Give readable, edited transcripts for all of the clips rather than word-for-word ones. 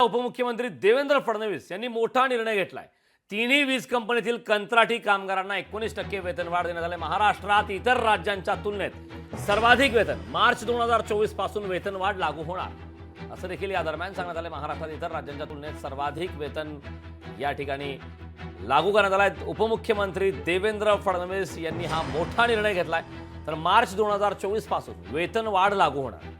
उपमुख्यमंत्री देवेंद्र फडणवीस यांनी मोठा निर्णय घेतलाय। तिन्ही वीज कंपनीतील कंत्राटी कामगारांना 19% वेतनवाढ देण्यात आली। महाराष्ट्रात इतर राज्यांच्या तुलनेत सर्वाधिक वेतन मार्च 2024 पासून वेतनवाढ लागू होणार असं देखील या दरम्यान सांगण्यात आले। महाराष्ट्रात इतर राज्यांच्या तुलनेत सर्वाधिक वेतन या ठिकाणी लागू करण्यात आलाय। उपमुख्यमंत्री देवेंद्र फडणवीस यांनी हा मोठा निर्णय घेतलाय, तर मार्च 2024 पासून वेतनवाढ लागू होणार।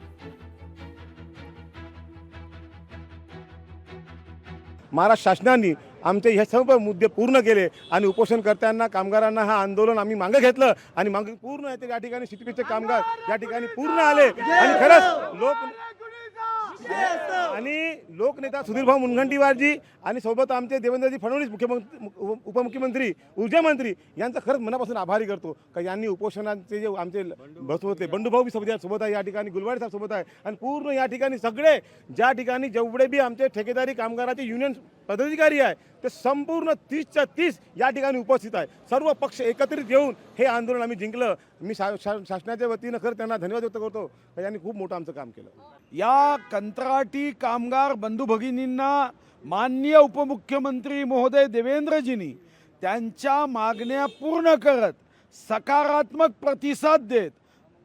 महाराष्ट्र शासनाने आमचे हे सर्व मुद्दे पूर्ण केले आणि उपोषणकर्त्यांना कामगारांना हा आंदोलन आम्ही मागे घेतलं आणि मागे पूर्ण या ठिकाणी सिटीपीचे कामगार या ठिकाणी पूर्ण आले आणि खरंच लोकनेता सुधीरभाऊ मुनगंटीवारजी आणि सोबत आमचे देवेंद्रजी फडणवीस उपमुख्यमंत्री ऊर्जा मंत्री यांचा खरंच मनापासून आभारी करतो का यांनी उपोषणाचे जे आमचे बसवते बंडूभाऊ बी सोबत आहे, या ठिकाणी गुलवाडे साहेब सोबत आहे आणि पूर्ण या ठिकाणी सगळे ज्या ठिकाणी जेवढे बी आमचे ठेकेदारी कामगाराचे युनियन पदाधिकारी आहे ते संपूर्ण 30च्या 30 या ठिकाणी उपस्थित आहे। सर्व पक्ष एकत्रित येऊन हे आंदोलन आम्ही जिंकलं। मी शासनाच्या वतीनं खरं त्यांना धन्यवाद व्यक्त करतो, यांनी खूप मोठं आमचं काम केलं। या कंत्राटी कामगार बंधू भगिनींना माननीय उपमुख्यमंत्री महोदय देवेंद्रजींनी त्यांच्या मागण्या पूर्ण करत, सकारात्मक प्रतिसाद देत,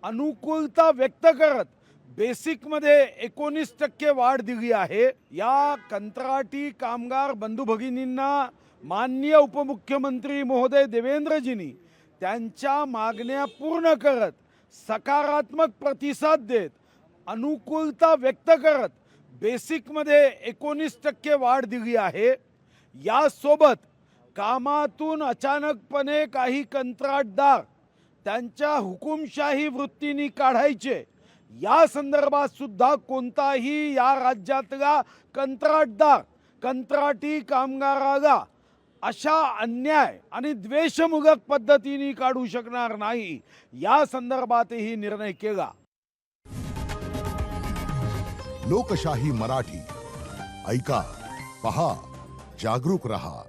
अनुकूलता व्यक्त करत बेसिकमध्ये 19% वाढ दिली आहे। या कंत्राटी कामगार बंधू भगिनींना माननीय उपमुख्यमंत्री महोदय देवेंद्रजींनी त्यांच्या मागण्या पूर्ण करत, सकारात्मक प्रतिसाद देत, अनुकूलता व्यक्त करत बेसिकमध्ये 19% वाढ दिली आहे। यासोबत कामातून अचानकपणे काही कंत्राटदार त्यांच्या हुकुमशाही वृत्तीने काढायचे, या संदर्भात सुद्धा कोणताही या राज्यातला कंत्राटदार कंत्राटी कामगाराला अशा अन्याय आणि द्वेषमूलक पद्धतीने काढू शकणार नाही, या संदर्भातही निर्णय केला। लोकशाही मराठी ऐका, पहा, जागरूक रहा।